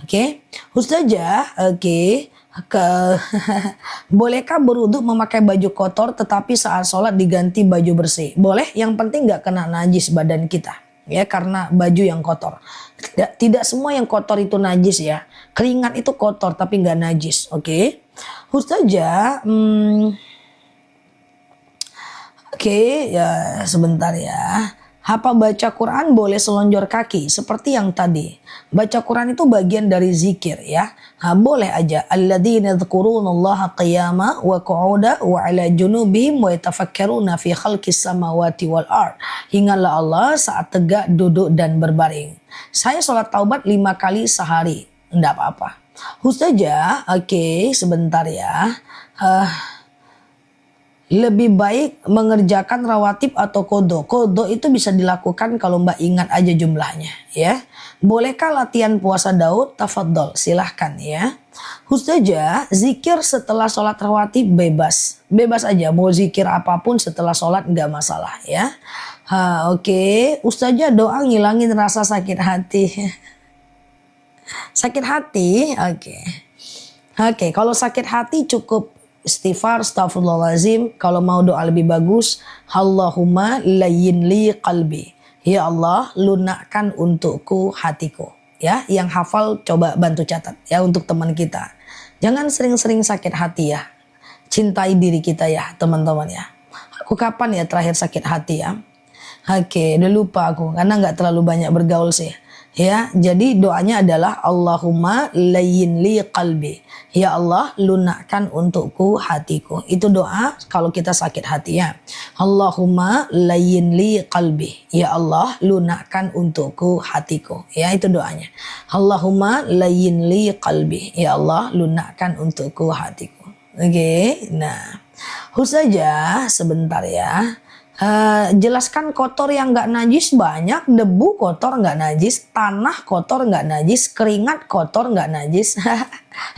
Oke, Ustazah, oke. Bolehkah berwudu memakai baju kotor tetapi saat sholat diganti baju bersih? Boleh, yang penting nggak kena najis badan kita. Ya, karena baju yang kotor. Tidak semua yang kotor itu najis ya. Keringat itu kotor tapi nggak najis. Oke. Ustazah, oke, ya sebentar ya. Apa baca Quran boleh selonjor kaki seperti yang tadi? Baca Quran itu bagian dari zikir ya. Boleh aja. Alladzina yadhkurunallaha qiyama wa qu'uda wa 'ala junubihim wa yatafakkaruna fi khalqis samawati wal ard. Ingatlah Allah saat tegak, duduk dan berbaring. Saya sholat taubat 5 kali sehari. Enggak apa-apa. Ustazah, oke, sebentar ya. Lebih baik mengerjakan rawatib atau kodo. Kodo itu bisa dilakukan kalau Mbak ingat aja jumlahnya ya. Bolehkah latihan puasa Daud? Tafadhol, silahkan ya. Ustazah, zikir setelah sholat rawatib bebas. Bebas aja, mau zikir apapun setelah sholat nggak masalah ya. Oke. Ustazah, doa ngilangin rasa sakit hati. Sakit hati? Oke, kalau sakit hati cukup istighfar, astaghfirullahaladzim. Kalau mau doa lebih bagus, Allahumma layyin li qalbi. Ya Allah, lunakkan untukku hatiku. Ya, yang hafal coba bantu catat ya untuk teman kita. Jangan sering-sering sakit hati ya. Cintai diri kita ya, teman-teman ya. Aku kapan ya terakhir sakit hati ya? Oke, udah lupa aku karena nggak terlalu banyak bergaul sih. Ya, jadi doanya adalah Allahumma layyin li qalbi. Ya Allah, lunakkan untukku hatiku. Itu doa kalau kita sakit hati ya. Allahumma layyin li qalbi. Ya Allah, lunakkan untukku hatiku. Ya, itu doanya. Allahumma layyin li qalbi. Ya Allah, lunakkan untukku hatiku. Oke, nah. Ustazah, sebentar ya. Jelaskan kotor yang nggak najis banyak, debu kotor nggak najis, tanah kotor nggak najis, keringat kotor nggak najis,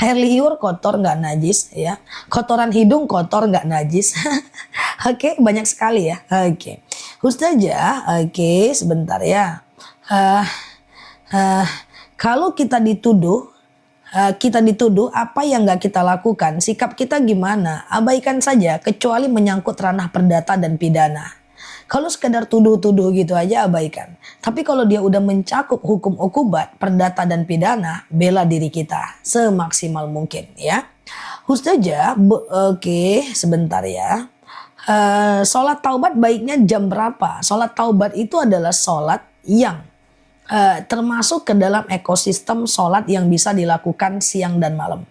air liur kotor nggak najis, ya, kotoran hidung kotor nggak najis. Oke, banyak sekali ya. Oke, Ustazah, oke, sebentar ya. Kalau kita dituduh apa yang nggak kita lakukan, sikap kita gimana? Abaikan saja, kecuali menyangkut ranah perdata dan pidana. Kalau sekedar tuduh-tuduh gitu aja abaikan. Tapi kalau dia udah mencakup hukum ukubat, perdata dan pidana, bela diri kita semaksimal mungkin ya. Ustazah, oke, sebentar ya. Sholat taubat baiknya jam berapa? Sholat taubat itu adalah sholat yang termasuk ke dalam ekosistem sholat yang bisa dilakukan siang dan malam.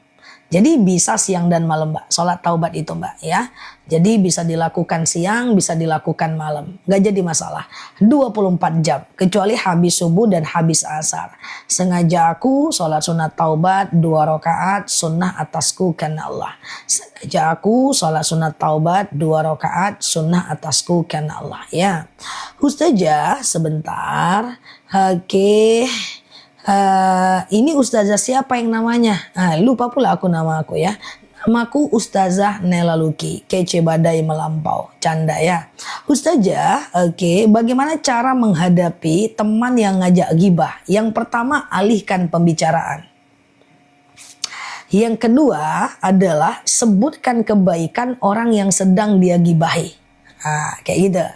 Jadi bisa siang dan malam Mbak, sholat taubat itu Mbak ya. Jadi bisa dilakukan siang, bisa dilakukan malam. Gak jadi masalah, 24 jam. Kecuali habis subuh dan habis asar. Sengaja aku sholat sunat taubat 2 rakaat sunnah atasku karena Allah. Sengaja aku sholat sunat taubat 2 rakaat sunnah atasku karena Allah ya. Ustazah, sebentar. Oke. Ini Ustazah siapa yang namanya? Lupa pula aku nama aku ya. Namaku Ustazah Nela Luki. Kece badai melampau. Canda ya. Ustazah, oke. Bagaimana cara menghadapi teman yang ngajak gibah? Yang pertama, alihkan pembicaraan. Yang kedua adalah sebutkan kebaikan orang yang sedang dia gibahi. Kayak gitu.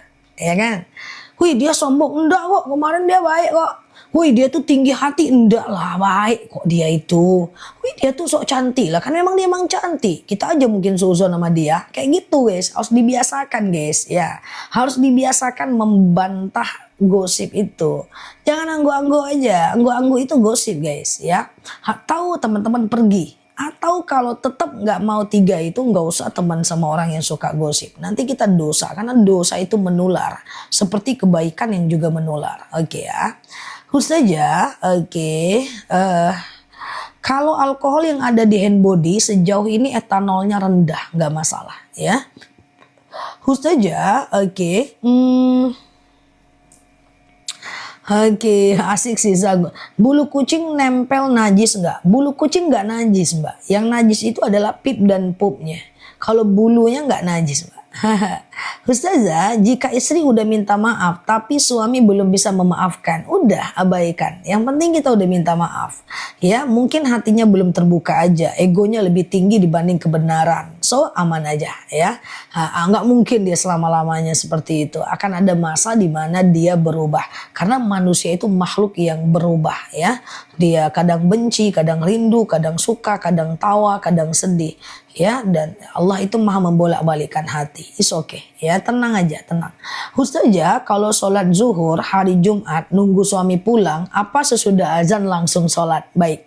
Ya kan? Wih, dia sombong. Enggak kok, kemarin dia baik kok. Wih, dia tuh tinggi hati. Enggak lah, baik kok dia itu. Wih, dia tuh sok cantik lah. Kan memang dia emang cantik. Kita aja mungkin seuzon sama dia. Kayak gitu guys. Harus dibiasakan guys. Ya, harus dibiasakan membantah gosip itu. Jangan anggo-anggo aja. Anggo-anggo itu gosip guys ya. Tahu teman-teman pergi. Atau kalau tetap nggak mau 3 itu nggak usah teman sama orang yang suka gosip. Nanti kita dosa karena dosa itu menular. Seperti kebaikan yang juga menular. Oke ya. Ustazah, oke. Kalau alkohol yang ada di handbody sejauh ini etanolnya rendah, nggak masalah ya. Ustazah, oke. Oke, asik sih Zago. Bulu kucing nempel najis nggak? Bulu kucing nggak najis Mbak. Yang najis itu adalah pip dan pupnya. Kalau bulunya nggak najis Mbak. Ustazah, jika istri udah minta maaf tapi suami belum bisa memaafkan, udah abaikan. Yang penting kita udah minta maaf. Ya, mungkin hatinya belum terbuka aja, egonya lebih tinggi dibanding kebenaran. So, aman aja ya. Nggak mungkin dia selama-lamanya seperti itu. Akan ada masa di mana dia berubah. Karena manusia itu makhluk yang berubah ya. Dia kadang benci, kadang rindu, kadang suka, kadang tawa, kadang sedih. Ya, dan Allah itu maha membolak-balikkan hati. It's okay ya, tenang aja, tenang. Ustazah, kalau sholat zuhur hari Jumat nunggu suami pulang, apa sesudah azan langsung sholat? Baik,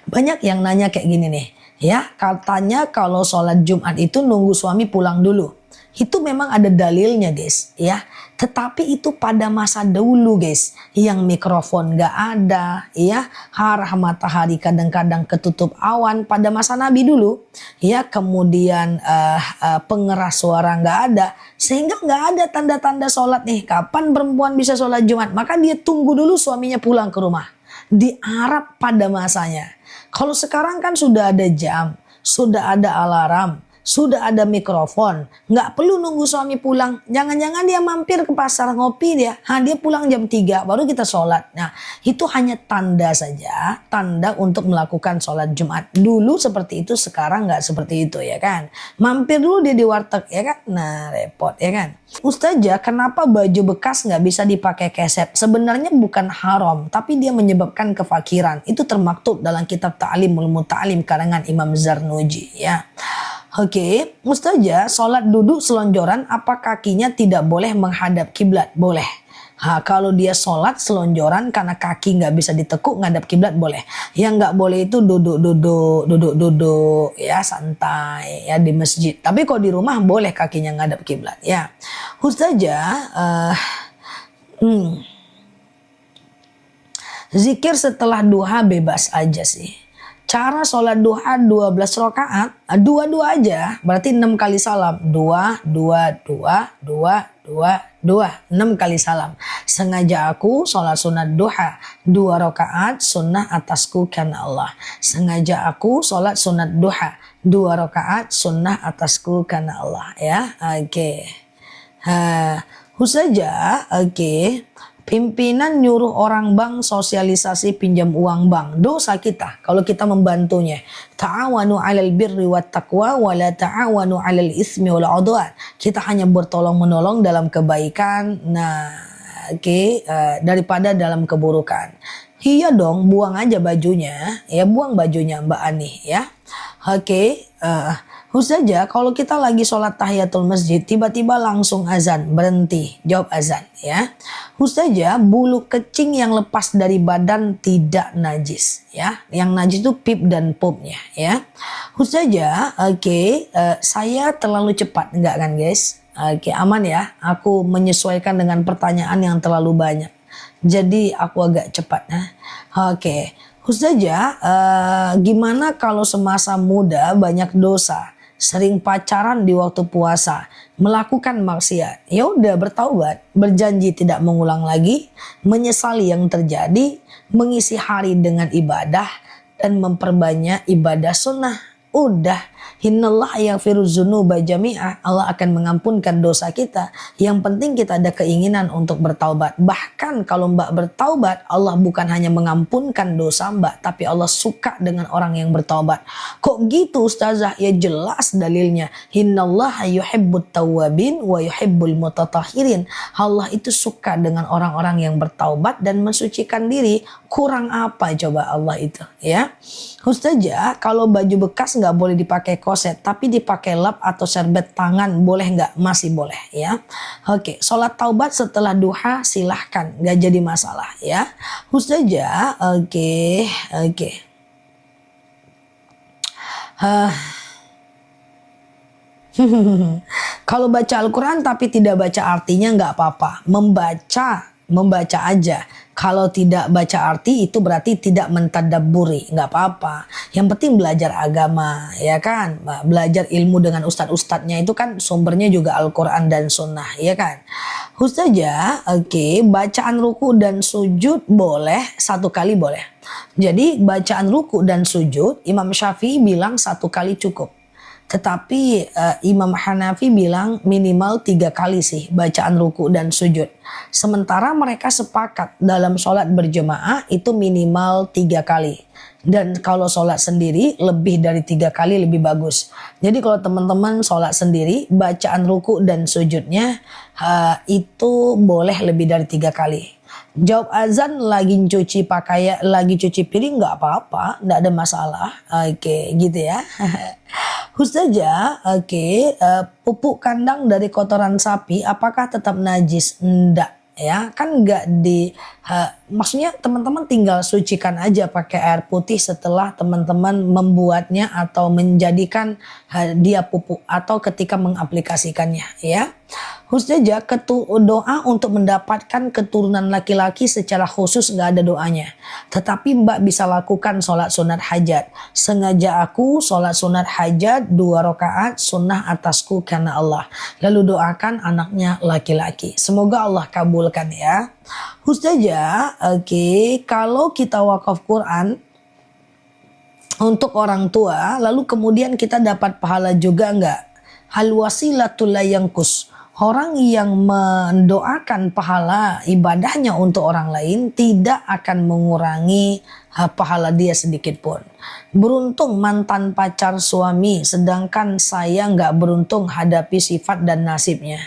banyak yang nanya kayak gini nih ya, katanya kalau sholat Jumat itu nunggu suami pulang dulu. Itu memang ada dalilnya guys ya. Tetapi itu pada masa dulu guys, yang mikrofon gak ada ya, arah matahari kadang-kadang ketutup awan pada masa Nabi dulu ya, kemudian pengeras suara gak ada, sehingga gak ada tanda-tanda sholat nih. Kapan perempuan bisa sholat Jumat? Maka dia tunggu dulu suaminya pulang ke rumah, di Arab pada masanya. Kalau sekarang kan sudah ada jam, sudah ada alarm, sudah ada mikrofon, nggak perlu nunggu suami pulang. Jangan-jangan dia mampir ke pasar ngopi dia pulang jam 3 baru kita sholat. Nah, itu hanya tanda saja, tanda untuk melakukan sholat Jumat. Dulu seperti itu, sekarang nggak seperti itu ya kan. Mampir dulu dia di warteg ya kan, nah repot ya kan. Ustazah, kenapa baju bekas nggak bisa dipakai keset? Sebenarnya bukan haram, tapi dia menyebabkan kefakiran. Itu termaktub dalam kitab Ta'limul Muta'alim karangan Imam Zarnuji ya. Oke, Ustazah, sholat duduk selonjoran, apa kakinya tidak boleh menghadap kiblat? Boleh. Kalau dia sholat selonjoran karena kaki nggak bisa ditekuk ngadap kiblat boleh. Yang nggak boleh itu duduk ya, santai ya di masjid. Tapi kalau di rumah boleh kakinya ngadap kiblat ya. Ustazah, zikir setelah duha bebas aja sih. Cara sholat duha 12 rakaat, dua aja, berarti 6 kali salam. 2, 6 kali salam. Sengaja aku sholat sunat duha 2 rakaat, sunnah atasku karena Allah. Sengaja aku sholat sunat duha 2 rakaat, sunnah atasku karena Allah ya. Oke. Ustazah, oke. Pimpinan nyuruh orang bank sosialisasi pinjam uang bank. Dosa kita kalau kita membantunya. Ta'awanu 'alal birri wat taqwa wa la ta'awanu 'alal ismi wal 'udwan. Kita hanya bertolong-menolong dalam kebaikan. Daripada dalam keburukan. Iya dong, buang aja bajunya. Ya, buang bajunya Mbak Ani ya. Ustazah, kalau kita lagi sholat tahiyatul masjid, tiba-tiba langsung azan, berhenti, jawab azan ya. Ustazah, bulu kecing yang lepas dari badan tidak najis ya. Yang najis itu pip dan pupnya ya. Ustazah, saya terlalu cepat, enggak kan guys? Aman ya, aku menyesuaikan dengan pertanyaan yang terlalu banyak. Jadi aku agak cepat. Ustazah, gimana kalau semasa muda banyak dosa? Sering pacaran di waktu puasa, melakukan maksiat. Ya udah bertaubat, berjanji tidak mengulang lagi, menyesali yang terjadi, mengisi hari dengan ibadah dan memperbanyak ibadah sunnah. Udah, innallaha yaghfiru dzunuba jami'ah. Allah akan mengampunkan dosa kita. Yang penting kita ada keinginan untuk bertaubat. Bahkan kalau Mbak bertaubat, Allah bukan hanya mengampunkan dosa Mbak, tapi Allah suka dengan orang yang bertaubat. Kok gitu Ustazah? Ya jelas dalilnya. Innallaha yuhibbut tawwabin wa yuhibbul mutatahhirin. Allah itu suka dengan orang-orang yang bertaubat dan mensucikan diri. Kurang apa coba Allah itu ya? Ustazah, kalau baju bekas nggak boleh dipakai koset, tapi dipakai lap atau serbet tangan boleh nggak? Masih boleh ya. Sholat taubat setelah duha silahkan, nggak jadi masalah ya. Ustazah, kalau baca Al-Quran tapi tidak baca artinya nggak apa-apa. Membaca aja. Kalau tidak baca arti itu berarti tidak mentadabburi, nggak apa-apa. Yang penting belajar agama, ya kan? Belajar ilmu dengan ustadz-ustadznya itu kan sumbernya juga Al-Quran dan Sunnah, ya kan? Ustazah, bacaan ruku dan sujud boleh, 1 kali boleh. Jadi bacaan ruku dan sujud Imam Syafi'i bilang 1 kali cukup. Tetapi Imam Hanafi bilang minimal 3 kali sih bacaan ruku dan sujud. Sementara mereka sepakat dalam sholat berjemaah itu minimal 3 kali. Dan kalau sholat sendiri lebih dari 3 kali lebih bagus. Jadi kalau teman-teman sholat sendiri bacaan ruku dan sujudnya itu boleh lebih dari 3 kali. Jawab azan lagi cuci pakaian, lagi cuci piring nggak apa-apa, nggak ada masalah. Oke, gitu ya. Ustazah, oke, pupuk kandang dari kotoran sapi apakah tetap najis? Enggak ya, kan enggak maksudnya teman-teman tinggal sucikan aja pakai air putih setelah teman-teman membuatnya atau menjadikan dia pupuk atau ketika mengaplikasikannya ya. Ustazah, doa untuk mendapatkan keturunan laki-laki secara khusus nggak ada doanya. Tetapi Mbak bisa lakukan sholat sunat hajat. Sengaja aku sholat sunat hajat 2 rakaat sunnah atasku karena Allah. Lalu doakan anaknya laki-laki. Semoga Allah kabulkan ya. Ustazah, oke, kalau kita wakaf Quran untuk orang tua, lalu kemudian kita dapat pahala juga nggak? Hal wasilatul la yangkus. Orang yang mendoakan pahala ibadahnya untuk orang lain tidak akan mengurangi pahala dia sedikit pun. Beruntung mantan pacar suami, sedangkan saya nggak beruntung hadapi sifat dan nasibnya.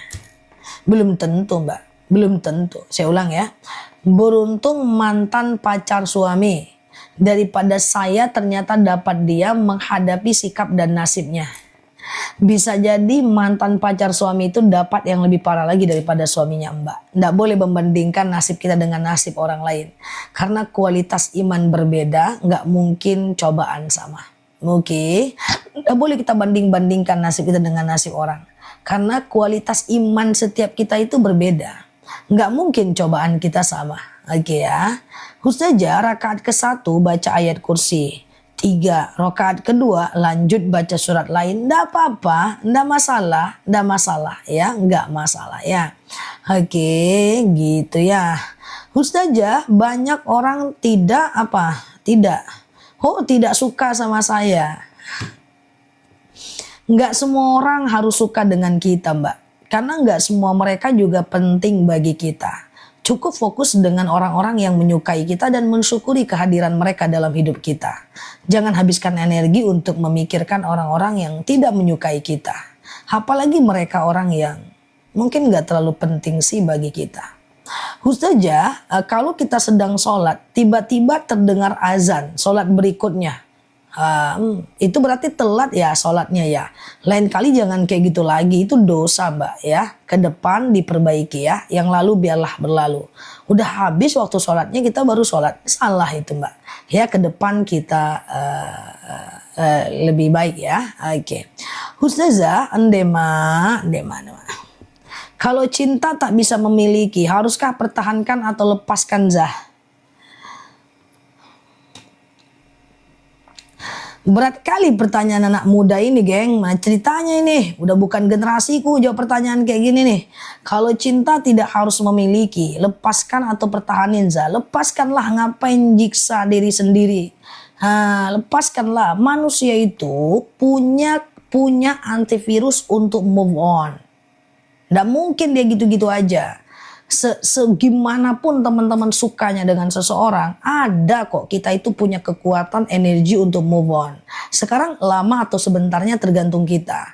Belum tentu Mbak, belum tentu. Saya ulang ya. Beruntung mantan pacar suami, daripada saya ternyata dapat dia menghadapi sikap dan nasibnya. Bisa jadi mantan pacar suami itu dapat yang lebih parah lagi daripada suaminya Mbak. Nggak boleh membandingkan nasib kita dengan nasib orang lain. Karena kualitas iman berbeda, nggak mungkin cobaan sama. Oke, nggak boleh kita banding-bandingkan nasib kita dengan nasib orang. Karena kualitas iman setiap kita itu berbeda. Nggak mungkin cobaan kita sama. Oke ya. Ustazah, rakaat ke-1 baca ayat kursi. 3, rakaat kedua lanjut baca surat lain, ndak apa-apa, ndak masalah ya, nggak masalah ya. Oke, gitu ya. Ustazah, banyak orang tidak suka sama saya. Nggak semua orang harus suka dengan kita Mbak, karena nggak semua mereka juga penting bagi kita. Cukup fokus dengan orang-orang yang menyukai kita dan mensyukuri kehadiran mereka dalam hidup kita. Jangan habiskan energi untuk memikirkan orang-orang yang tidak menyukai kita. Apalagi mereka orang yang mungkin gak terlalu penting sih bagi kita. Ustazah, kalau kita sedang sholat, tiba-tiba terdengar azan sholat berikutnya. Itu berarti telat ya sholatnya ya. Lain kali jangan kayak gitu lagi, itu dosa Mbak ya. Ke depan diperbaiki ya, yang lalu biarlah berlalu. Udah habis waktu sholatnya kita baru sholat, salah itu Mbak ya. Ke depan kita lebih baik ya. Oke. Ustazah, ndema. Kalau cinta tak bisa memiliki, haruskah pertahankan atau lepaskan Zah? Berat kali pertanyaan anak muda ini geng. Mana ceritanya ini? Udah bukan generasiku jawab pertanyaan kayak gini nih. Kalau cinta tidak harus memiliki, lepaskan atau pertahanin Zah? Lepaskanlah, ngapain jiksa diri sendiri? Lepaskanlah. Manusia itu punya antivirus untuk move on. Nggak mungkin dia gitu-gitu aja. Segimanapun teman-teman sukanya dengan seseorang, ada kok kita itu punya kekuatan energi untuk move on. Sekarang lama atau sebentarnya tergantung kita.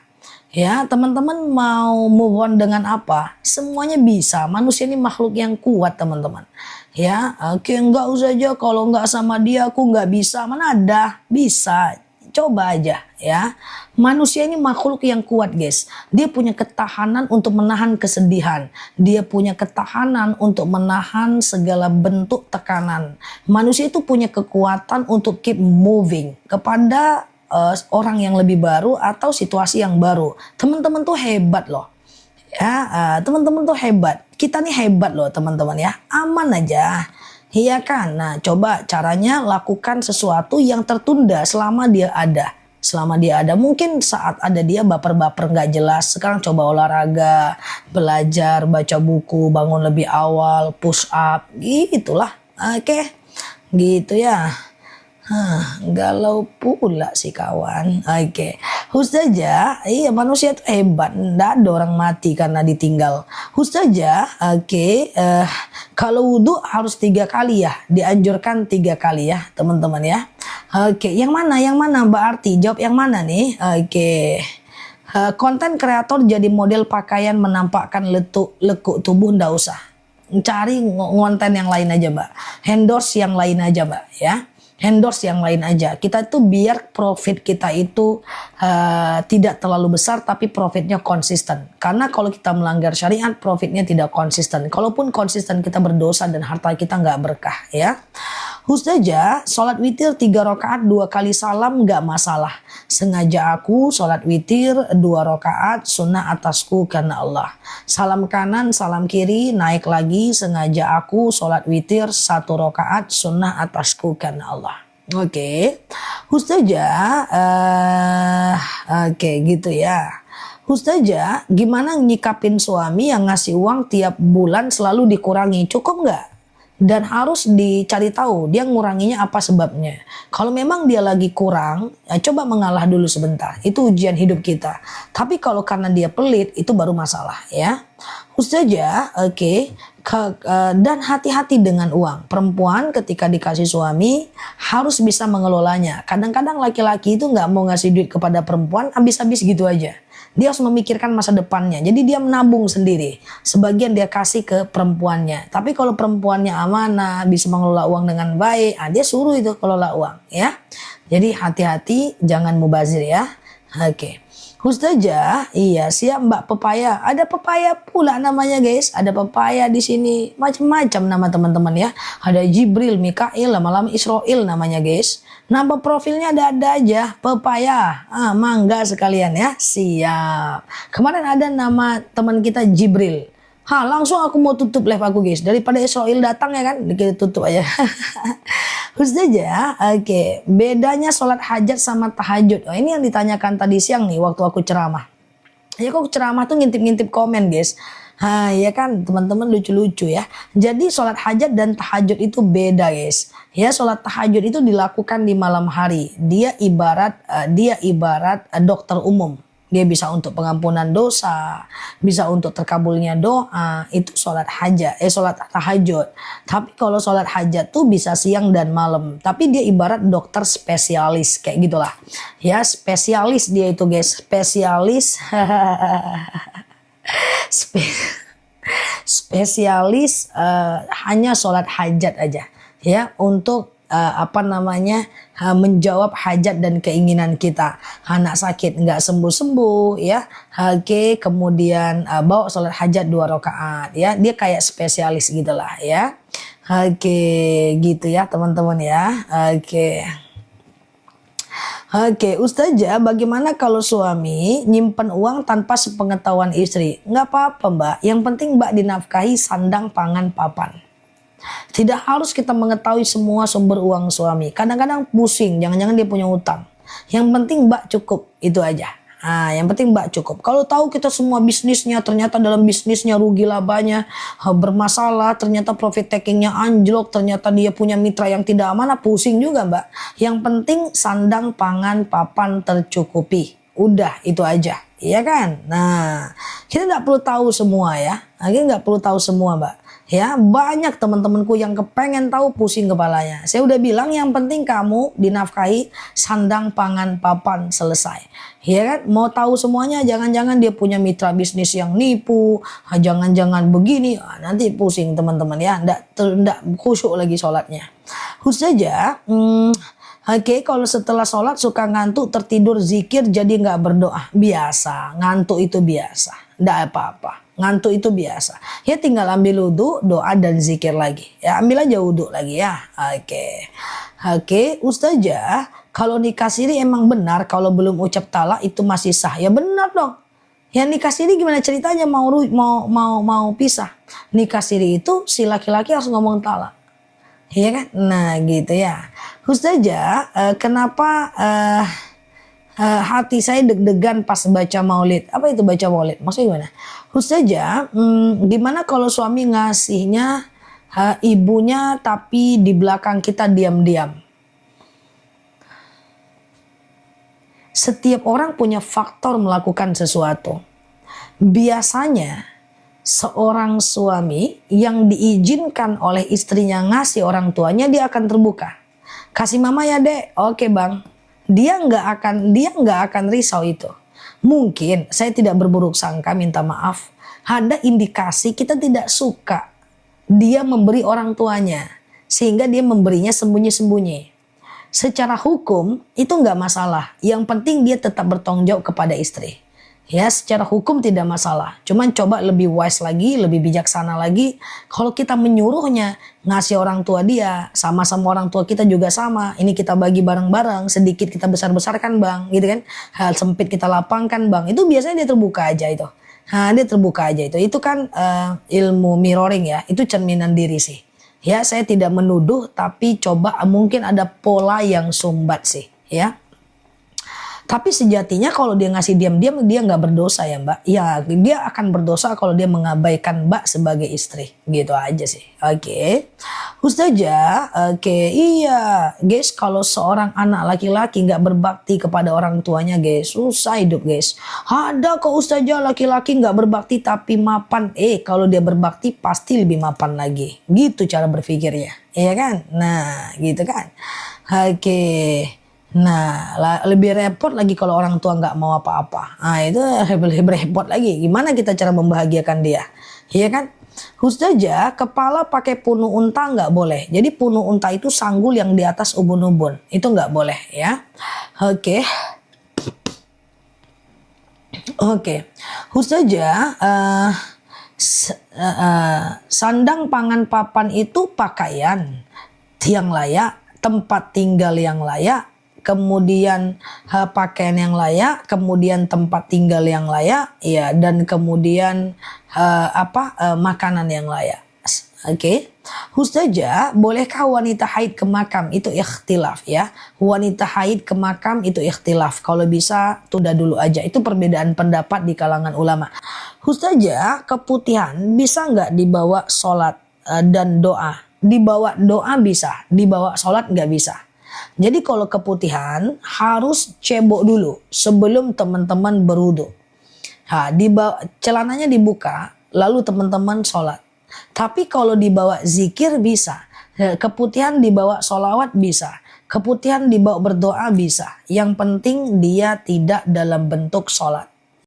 Ya, teman-teman mau move on dengan apa? Semuanya bisa. Manusia ini makhluk yang kuat, teman-teman. Ya, oke, enggak usah aja kalau enggak sama dia aku enggak bisa. Mana ada? Bisa. Coba aja ya. Manusia ini makhluk yang kuat guys. Dia punya ketahanan untuk menahan kesedihan. Dia punya ketahanan untuk menahan segala bentuk tekanan. Manusia itu punya kekuatan untuk keep moving kepada orang yang lebih baru atau situasi yang baru. Teman-teman tuh hebat loh. Ya, teman-teman tuh hebat. Kita nih hebat loh teman-teman ya. Aman aja. Iya kan? Nah, coba caranya lakukan sesuatu yang tertunda selama dia ada. Selama dia ada, mungkin saat ada dia baper-baper nggak jelas. Sekarang coba olahraga, belajar, baca buku, bangun lebih awal, push up, gitulah. Oke, gitu ya. Galau pula sih kawan. Oke. Ustazah, iya manusia itu hebat, nggak ada orang mati karena ditinggal. Ustazah, oke, kalau wudhu harus 3 kali ya, dianjurkan 3 kali ya teman-teman ya. Oke, yang mana Mbak Arti? Jawab yang mana nih? Oke. Konten kreator jadi model pakaian menampakkan lekuk tubuh, ndak usah. Cari konten yang lain aja Mbak. Endorse yang lain aja Mbak ya. Endorse yang lain aja. Kita tuh biar profit kita itu tidak terlalu besar tapi profitnya konsisten. Karena kalau kita melanggar syariat profitnya tidak konsisten. Kalaupun konsisten kita berdosa dan harta kita nggak berkah ya. Ustazah, sholat witir 3 rakaat 2 kali salam nggak masalah. Sengaja aku sholat witir 2 rakaat sunnah atasku karena Allah. Salam kanan, salam kiri, naik lagi. Sengaja aku sholat witir 1 rakaat sunnah atasku karena Allah. Oke. Ustazah, oke gitu ya. Ustazah, gimana nyikapin suami yang ngasih uang tiap bulan selalu dikurangi? Cukup nggak? Dan harus dicari tahu dia nguranginya apa sebabnya. Kalau memang dia lagi kurang, ya coba mengalah dulu sebentar. Itu ujian hidup kita. Tapi kalau karena dia pelit, itu baru masalah ya. Ustazah, oke. Dan hati-hati dengan uang. Perempuan ketika dikasih suami harus bisa mengelolanya. Kadang-kadang laki-laki itu nggak mau ngasih duit kepada perempuan habis-habis gitu aja. Dia harus memikirkan masa depannya. Jadi dia menabung sendiri. Sebagian dia kasih ke perempuannya. Tapi kalau perempuannya amanah, bisa mengelola uang dengan baik, dia suruh itu kelola uang ya. Jadi hati-hati, jangan mubazir ya. Oke. Ustazah, iya siap Mbak Pepaya. Ada pepaya pula namanya guys. Ada pepaya di sini. Macam-macam nama teman-teman ya. Ada Jibril, Mikail, lama-lama Israel namanya guys. Nama profilnya ada aja. Pepaya. Mangga sekalian ya. Siap. Kemarin ada nama teman kita Jibril. Langsung aku mau tutup live aku guys. Daripada Israel datang ya kan. Kita tutup aja. Ustazah, oke. Bedanya sholat hajat sama tahajud. Oh, ini yang ditanyakan tadi siang nih waktu aku ceramah. Ya kok ceramah tuh ngintip-ngintip komen guys. Ya kan teman-teman lucu-lucu ya. Jadi sholat hajat dan tahajud itu beda guys. Ya sholat tahajud itu dilakukan di malam hari. Dia ibarat dokter umum. Dia bisa untuk pengampunan dosa, bisa untuk terkabulnya doa, itu sholat tahajud. Tapi kalau sholat hajat tuh bisa siang dan malam. Tapi dia ibarat dokter spesialis kayak gitulah. Ya spesialis dia itu guys, spesialis, spesialis hanya sholat hajat aja. Ya untuk menjawab hajat dan keinginan kita. Anak sakit nggak sembuh-sembuh ya. Oke, kemudian bawa sholat hajat 2 rakaat ya. Dia kayak spesialis gitulah ya. Oke, gitu ya teman-teman ya. Oke, Ustazah, bagaimana kalau suami nyimpen uang tanpa sepengetahuan istri? Nggak apa-apa Mbak, yang penting Mbak dinafkahi sandang pangan papan. Tidak harus kita mengetahui semua sumber uang suami. Kadang-kadang pusing, jangan-jangan dia punya utang. Yang penting Mbak cukup, itu aja. Yang penting Mbak cukup. Kalau tahu kita semua bisnisnya, ternyata dalam bisnisnya rugi labanya, bermasalah, ternyata profit takingnya anjlok, ternyata dia punya mitra yang tidak amanah, pusing juga Mbak. Yang penting sandang pangan papan tercukupi. Udah, itu aja. Iya kan? Nah, kita nggak perlu tahu semua ya. Kita nggak perlu tahu semua Mbak. Ya, banyak teman-temanku yang kepengen tahu pusing kepalanya. Saya udah bilang yang penting kamu dinafkahi sandang pangan papan selesai. Ya kan? Mau tahu semuanya jangan-jangan dia punya mitra bisnis yang nipu, jangan-jangan begini, nanti pusing teman-teman ya. Nggak khusyuk lagi sholatnya. Ustazah, oke, kalau setelah sholat suka ngantuk, tertidur, zikir, jadi nggak berdoa. Biasa, ngantuk itu biasa, nggak apa-apa. Ngantuk itu biasa. Ya tinggal ambil wudhu, doa dan zikir lagi. Ya ambil aja wudhu lagi ya. Oke, Ustazah, kalau nikah siri emang benar kalau belum ucap talak itu masih sah. Ya benar dong. Ya nikah siri gimana ceritanya mau pisah? Nikah siri itu si laki-laki harus ngomong talak. Iya kan? Nah gitu ya. Ustazah, kenapa hati saya deg-degan pas baca maulid? Apa itu baca maulid? Maksudnya gimana? Ustazah, gimana kalau suami ngasihnya ibunya tapi di belakang kita diam-diam? Setiap orang punya faktor melakukan sesuatu. Biasanya seorang suami yang diizinkan oleh istrinya ngasih orang tuanya, dia akan terbuka. Kasih mama ya dek, oke bang. Dia nggak akan risau itu. Mungkin saya tidak berburuk sangka, minta maaf. Ada indikasi kita tidak suka dia memberi orang tuanya, sehingga dia memberinya sembunyi-sembunyi. Secara hukum itu nggak masalah. Yang penting dia tetap bertanggung jawab kepada istri. Ya, secara hukum tidak masalah. Cuman coba lebih wise lagi, lebih bijaksana lagi. Kalau kita menyuruhnya ngasih orang tua dia, sama-sama orang tua kita juga sama. Ini kita bagi bareng-bareng, sedikit kita besar-besarkan bang, gitu kan. Hal sempit kita lapangkan bang. Itu biasanya dia terbuka aja itu. Nah, dia terbuka aja itu. Itu kan ilmu mirroring ya. Itu cerminan diri sih. Ya, saya tidak menuduh, tapi coba mungkin ada pola yang sumbat sih, ya. Tapi sejatinya kalau dia ngasih diam-diam, dia nggak berdosa ya mbak. Ya, dia akan berdosa kalau dia mengabaikan mbak sebagai istri. Gitu aja sih. Oke. Ustazah, oke. Iya, guys, kalau seorang anak laki-laki nggak berbakti kepada orang tuanya, guys, susah hidup, guys. Ada kok ustazah laki-laki nggak berbakti tapi mapan. Kalau dia berbakti pasti lebih mapan lagi. Gitu cara berpikirnya. Iya kan? Nah, gitu kan. Oke. Nah, lebih repot lagi kalau orang tua nggak mau apa-apa. Nah, itu lebih repot lagi. Gimana kita cara membahagiakan dia? Iya kan? Ustazah, kepala pakai punu unta nggak boleh. Jadi punu unta itu sanggul yang di atas ubun-ubun. Itu nggak boleh ya. Oke. Oke. Ustazah, sandang pangan papan itu pakaian yang layak, tempat tinggal yang layak, kemudian pakaian yang layak, kemudian tempat tinggal yang layak, ya, dan kemudian makanan yang layak. Oke. Ustazah, bolehkah wanita haid ke makam? Itu ikhtilaf ya. Wanita haid ke makam itu ikhtilaf. Kalau bisa tunda dulu aja. Itu perbedaan pendapat di kalangan ulama. Ustazah, keputihan bisa nggak dibawa sholat dan doa? Dibawa doa bisa, dibawa sholat nggak bisa. Jadi kalau keputihan harus cebok dulu sebelum teman-teman berwudu. Celananya dibuka lalu teman-teman sholat. Tapi kalau dibawa zikir bisa. Keputihan dibawa sholawat bisa. Keputihan dibawa berdoa bisa. Yang penting dia tidak dalam bentuk sholat.